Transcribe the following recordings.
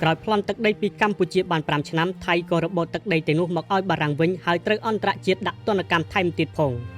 ក្រោយប្លន់ទឹកដីពីកម្ពុជាបាន5ឆ្នាំថៃក៏របូតទឹកដីទាំងនោះមកឲ្យបារាំងវិញហើយត្រូវអន្តរជាតិដាក់ទណ្ឌកម្មថែមទៀតផង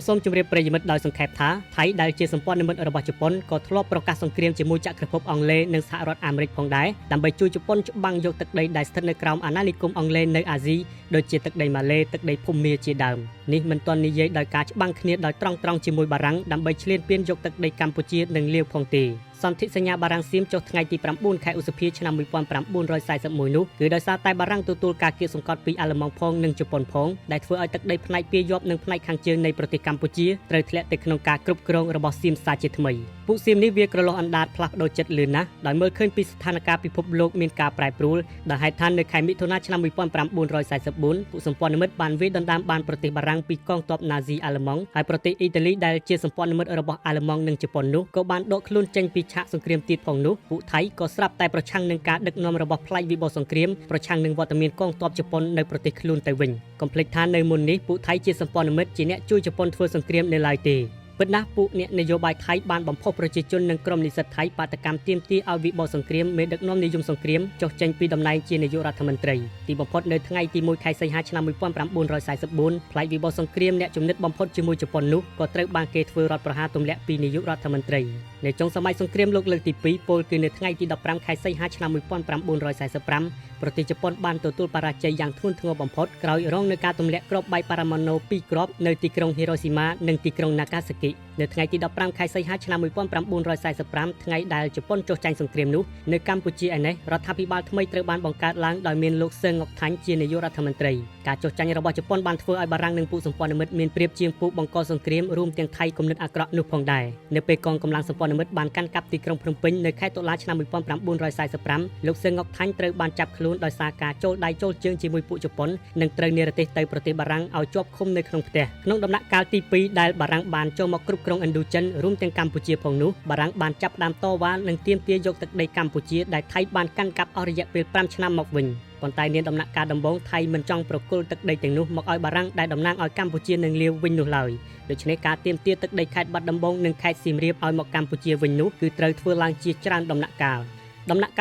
សូមជម្រាបប្រិយមិត្តដោយសង្ខេបថាថៃដែលជាសម្ព័ន្ធមិត្តរបស់ជប៉ុនក៏ធ្លាប់ប្រកាសសង្គ្រាមជាមួយចក្រភពអង់គ្លេសនិងសហរដ្ឋអាមេរិកផងដែរដើម្បីជួយជប៉ុនច្បាំងយកទឹកដីដែលស្ថិតនៅក្រោមអាណានិគមអង់គ្លេសនៅអាស៊ីដូចជាទឹកដីម៉ាឡេទឹកដីភូមាជាដើមនេះមិនទាន់និយាយដោយការច្បាំងគ្នាដោយត្រង់ៗជាមួយបារាំងដើម្បីឈ្លានពានយកទឹកដីកម្ពុជានិងលាវផងទេសន្ធិសញ្ញាបារាំងសៀមចុះថ្ងៃទី9ខែឧសភាឆ្នាំ1941នោះគឺដោយសារតែបារាំងទទួលការគៀបសង្កត់ពីអាល្លឺម៉ង់ផងនិងជប៉ុនផងដែលធ្វើឲ្យទឹកដីផ្នែកពាយ័ព្យនិងផ្នែកខាងជើងនៃប្រទេសកម្ពុជាត្រូវធ្លាក់ទៅក្នុងការគ្រប់គ្រងរបស់សៀមសាជាថ្មីពួកសៀមនេះវាក្រឡោះអណ្ដាតផ្លាស់ប្ដូរចិត្តលឿនណាស់ដោយមើលឃើញពីស្ថានភាពពិភពលោកមានការប្រែប្រួលដែលហេតុថានៅខែមិថុនាឆ្នាំ1944ពួកសម្ព័ន្ធមិត្តបានវាយដណ្ដើមបានប្រទេសបារាំងពីកងទ័ពណាស៊ីអាល្លឺម៉ង់ហើយប្រទេសអ៊ីតាលីដែលជាសម្ព័ន្ធមិត្តរបស់អាល្លឺម៉ង់និងជប៉ុននោះក៏បានដកខ្លួនចេញពីឆាកសង្គ្រាមទៀតផងនោះពួកថៃក៏ស្រាប់តែប្រឆាំងនឹងការដឹកនាំរបស់ផ្លៃវិបុលសង្គ្រាមប្រឆាំងនឹងវត្តមានកងទ័ពជប៉ុននៅប្រទេសខ្លួនទៅវិញកុំភ្លេចថានៅមុននេះពួកថៃជាសម្ព័ន្ធមិត្តជាអ្នកជួយជប៉ុនធ្វើសង្គ្រាមនៅឡើយទេពិតណាស់ពួកអ្នកនយោបាយថៃបានបំផុសប្រជាជននិងក្រុមនិស្សិតថៃបាតកម្មទាមទារឲ្យវិបុលសង្គ្រាមមេដឹកនាំនិយមសង្គ្រាមចុះចេញពីតំណែងជានាយករដ្ឋមន្ត្រីទីបំផុតនៅថ្ងៃទី1ខែសីហាឆ្នាំ1944ផ្លៃវិបុលសង្គ្រាមអ្នកជំនិតបំផុតជាមួយជប៉ុននោះក៏ត្រូវបានគេធ្វើរដ្ឋប្រហារទម្លាក់ពីនាយករដ្ឋមន្ត្រីនៅចុងសម័យសង្គ្រាមលោកលើកទី2ពលគឺនៅថ្ងៃទី15ខែសីហាឆ្នាំ1945ប្រទេសជប៉ុនបានទទួលបរាជ័យយ៉ាងធ្ងន់ធ្ងរបំផុតក្រោយរងនឹងការទម្លាក់គ្រាប់បែកប៉ារ៉ាម៉ាណូ2គ្រាប់នៅទីក្រុងហីរ៉ូស៊ីម៉ានិងទីក្រុងណាហ្គាសាគីនៅថ្ងៃទី15ខែសីហាឆ្នាំ1945ថ្ងៃដែលជប៉ុនចុះចាញ់សង្គ្រាមនោះនៅកម្ពុជាឯនេះរដ្ឋាភិបាលថ្មីត្រូវបានបង្កើតឡើងដោយមានលោកសឺងងុកថាញ់ជានាយករដ្ឋមន្ត្រីការចុះចាញ់របស់ជប៉ុនបានធ្វើឲ្យបារាំងនិងពួកសម្ព័ន្ធមិត្តមានប្រៀបជាងពួកបង្កសង្គ្រាមរួមទាំងថៃគំនិតអាក្រក់នោះផងដែរនៅពេលកងកម្លាំងសម្ព័ន្ធមិត្តបានកាន់កាប់ទីក្រុងភ្នំពេញនៅខែតុលាឆ្នាំ1945លោកសឺងងុកថាញ់ត្រូវបានចាប់ខ្លួនដោយសារការចូលដៃចូលជើងជាមួយពួកជប៉ុននិងត្រូវនិរទេសទៅប្រទេសបារាំងឲ្យជាប់ឃុំនៅក្នុងផ្ទះក្នុងដំណាក់កាលទី2ដែលបារាំងបានចូលមកគ្រប់គ្រងឥណ្ឌូចិនរួមទាំងកម្ពុជាផងនោះបារាំងបានចាប់ផ្ដើមតវ៉ានិងទាមទារយកទឹកដីកម្ពុជាដែលថៃបានកាន់កាប់អស់រយៈពេល5ឆ្នាំមកវិញប៉ុន្តែនាដំណាក់កាលដំបូងថៃមិនចង់ប្រគល់ទឹកដីទាំងនោះមកឲ្យបារាំងដែលតំណាងឲ្យកម្ពុជានិងលាវវិញនោះឡើយដូច្នេះការទាមទារទឹកដីខេត្តបាត់ដំបងនិងខេត្តសៀមរាបឲ្យមកកម្ពុជាវិញនោះគឺត្រូវធ្វើឡើងជាច្រើនដំណាក់កា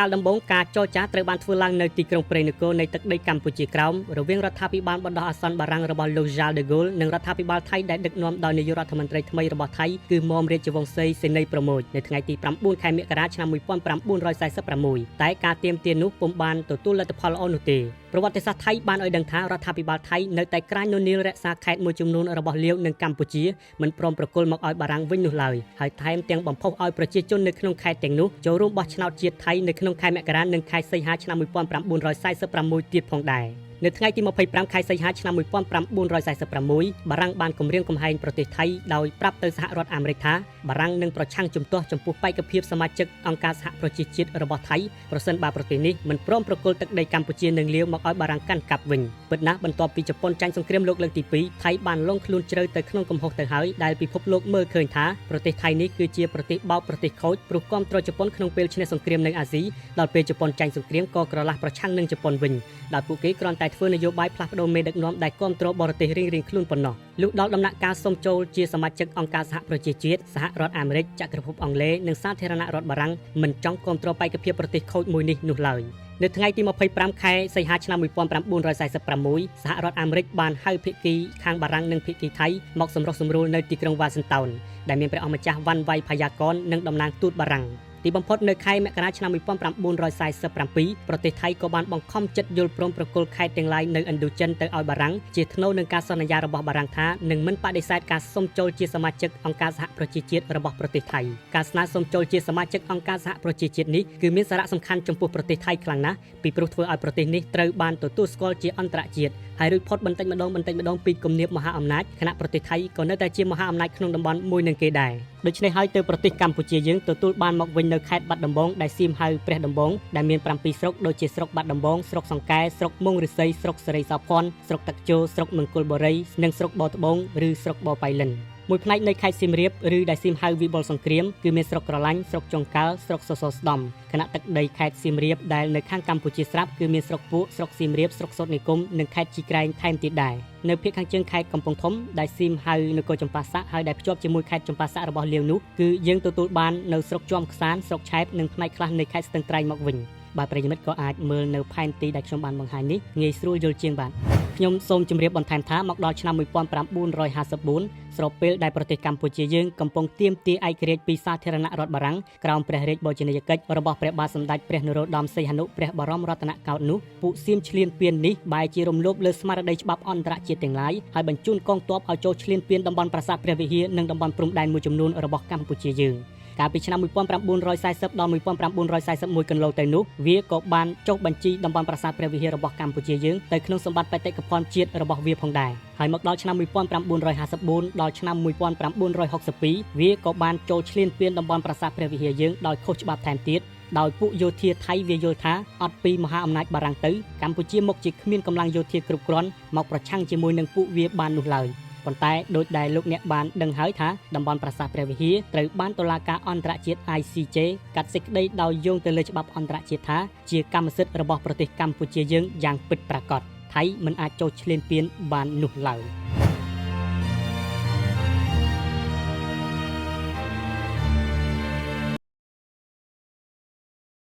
លដំបូងការចរចាត្រូវបានធ្វើឡើងនៅទីក្រុងព្រៃនគរនៃទឹកដីកម្ពុជាក្រោមរវាងរដ្ឋាភិបាលបណ្ដោះអាសន្នបារាំងរបស់លោក Charles de Gaulle និងរដ្ឋាភិបាលថៃដែលដឹកនាំដោយនាយករដ្ឋមន្ត្រីថ្មីរបស់ថៃគឺមុំរាជវង្សសេនីប្រមូចនៅថ្ងៃទី9ខែមករាឆ្នាំ1946តែការទាមទារនោះពុំបានទទួលលទ្ធផលល្អនោះទេប្រវត្តិសាស្ត្រថៃបានឲ្យដឹងថារដ្ឋាភិបាលថៃនៅតែក្រាញននីលរក្សាខេត្តមួយចំនួនរបស់លាវនិងកម្ពុជាមិនព្រមប្រគល់មកឲ្យបារាំងវិញនោះឡើយហើយថែមទាំងបំផុសឲ្យប្រជាជននៅក្នុងខេត្តទាំងនោះចូលរួមបោះឆ្នោតជាតិថៃនៅក្នុងខែមករានិងខែសីហាឆ្នាំ1946ទៀតផងដែរនៅថ្ងៃទី25ខែសីហាឆ្នាំ1946បារាំងបានគម្រាមកំហែងប្រទេសថៃដោយប្រាប់ទៅសហរដ្ឋអាមេរិកថាបារាំងនឹងប្រឆាំងជំទាស់ចំពោះបេក្ខភាពសមាជិកអង្គការសហប្រជាជាតិរបស់ថៃប្រសិនបើប្រទេសនេះមិនព្រមប្រគល់ទឹកដីកម្ពុជានិងលាវមកឲ្យបារាំងកាន់កាប់វិញពិតណាស់បន្ទាប់ពីជប៉ុនចាញ់សង្គ្រាមលោកលើកទី2ថៃបានលងខ្លួនជ្រៅទៅក្នុងកំហុសទៅហើយដែលពិភពលោកមើលឃើញថាប្រទេសថៃនេះគឺជាប្រទេសបោកប្រទេសខូចព្រោះគាំទ្រជប៉ុនក្នុងពេលឈ្នះសង្គ្រាមនៅអាស៊ីដល់ពេលជប៉ុនចាញ់សង្គ្រាមក៏ក្រឡាស់ប្រឆាំងនឹងជប៉ុនវិញដោយពួកគេគ្រាន់តែធ្វើនយោបាយផ្លាស់ប្ដូរមេដឹកនាំដែលគាំទ្របរទេសរៀងៗខ្លួនប៉ុណ្ណោះលុះដល់ដំណាក់កាលសុំចូលជាសមាជិកអង្គការសហប្រជាជាតិសហរដ្ឋអាមេរិកចក្រភពអង់គ្លេសនិងសាធារណរដ្ឋបារាំងមិនចង់គាំទ្របេក្ខភាពប្រទេសខូចមួយនេះនោះឡើយនៅថ្ងៃទី25ខែសីហាឆ្នាំ1946សហរដ្ឋអាមេរិកបានហៅភាគីខាងបារាំងនិងភាគីថៃមកសម្រុះសម្រួលនៅទីក្រុងវ៉ាស៊ីនតោនដែលមានព្រះអម្ចាស់វ៉ាន់វ៉ៃផាយ៉ាកននិងតំណាងទូតបារាំងទីបំផុតនៅខែមករាឆ្នាំ1947ប្រទេសថៃក៏បានបង្ខំចិត្តយល់ព្រមប្រគល់ខេត្តទាំងឡាយនៅឥណ្ឌូចិនទៅឲ្យបារាំងជាថ្នូវនឹងការសន្យារបស់បារាំងថានឹងមិនបដិសេធការសុំចូលជាសមាជិកអង្គការសហប្រជាជាតិរបស់ប្រទេសថៃការស្នើសុំចូលជាសមាជិកអង្គការសហប្រជាជាតិនេះគឺមានសារៈសំខាន់ចំពោះប្រទេសថៃខ្លាំងណាស់ពីព្រោះធ្វើឲ្យប្រទេសនេះត្រូវបានទទួលស្គាល់ជាអន្តរជាតិហើយរួចផុតបន្តិចម្ដងពីគំនាបមហាអំណាចខណៈប្រទេសថៃក៏នៅតែជាមហាអំណាចក្នុងតំបន់មួយនឹងគេដែរដូច្នេះហើយទៅប្រទេសកម្ពុជាយើងទទួលបានមកវិញនៅខេត្តបាត់ដំបងដែលសៀមហៅព្រះដំបងដែលមាន7ស្រុកដូចជាស្រុកបាត់ដំបងស្រុកសង្កែស្រុកមុងរិស័យស្រុកសេរីសោភ័ណ្ឌស្រុកទឹកជោស្រុកមង្គលបុរីនិងស្រុកបោត្បូងឬស្រុកបោប៉ៃលិន មួយផ្នែកនៃខេត្តសៀមរាបឬដែលសៀមហៅវិបុលសង្គ្រាមគឺមានស្រុកក្រឡាញ់ស្រុកចុងកាល់ស្រុកសសរស្ដំខណៈទឹកដីខេត្តសៀមរាបដែលនៅខាងកម្ពុជាស្រាប់គឺមានស្រុកពួកស្រុកសៀមរាបស្រុកសូត្រនិគមនិងខេត្តជីក្រែងថែមទៀតដែរនៅភាគខាងជើងខេត្តកំពង់ធំដែលសៀមហៅនគរចម្ប៉ាសាក់ហើយដែលភ្ជាប់ជាមួយខេត្តចម្ប៉ាសាក់របស់លាវនោះគឺយើងទទួលបាននៅស្រុកជាំខ្សានស្រុកឆែបនិងផ្នែកខ្លះនៃខេត្តស្ទឹងត្រែងមកវិញបាទប្រិយមិត្តក៏អាចមើលនៅផែនទីដែលខ្ញុំបានបង្ហាញនេះងាយស្រួលយល់ជាងបាទខ្ញុំសូមជម្រាបបន្ថែមថាមកដល់ឆ្នាំ1954ស្របពេលដែលប្រទេសកម្ពុជាយើងកំពុងទាមទារឯករាជ្យពីសាធារណរដ្ឋបារាំងក្រោមព្រះរាជបូជនីយកិច្ចរបស់ព្រះបាទសម្ដេចព្រះនរោត្តមសីហនុព្រះបរមរតនកោដ្ឋនោះពួកសៀមឈ្លានពាននេះបែរជារំលោភលើស្មារតីច្បាប់អន្តរជាតិទាំងឡាយហើយបញ្ជូនកងទ័ពឲ្យចូលឈ្លានពានតំបន់ប្រាសាទព្រះវិហារនិងតំបន់ព្រំដែនមួយចំនួនរបស់កម្ពុជាយើងកាលពីឆ្នាំ1940ដល់1941កន្លងទៅនោះវាក៏បានចុះបញ្ជីតំបន់ប្រាសាទព្រះវិហាររបស់កម្ពុជាយើងទៅក្នុងសម្បត្តិបេតិកភណ្ឌជាតិរបស់វាផងដែរហើយមកដល់ឆ្នាំ1954ដល់ឆ្នាំ1962វាក៏បានចូលឈ្លានពានតំបន់ប្រាសាទព្រះវិហារយើងដោយខុសច្បាប់ថែមទៀតដោយពួកយោធាថៃវាយល់ថាអត់ពីមហាអំណាចបារាំងទៅកម្ពុជាមកជាគ្មានកម្លាំងយោធាគ្រប់គ្រាន់មកប្រឆាំងជាមួយនឹងពួកវាបាននោះឡើយប៉ុន្តែដោយដែលលោកអ្នកបានដឹងហើយថាតំបន់ប្រាសាទព្រះវិហារត្រូវបានតុលាការអន្តរជាតិ ICJ កាត់សេចក្តីដោយយោងទៅលើច្បាប់អន្តរជាតិថាជាកម្មសិទ្ធិរបស់ប្រទេសកម្ពុជាយើងយ៉ាងពិតប្រាកដថៃមិនអាចចូលឈ្លានពានបាននោះឡើយ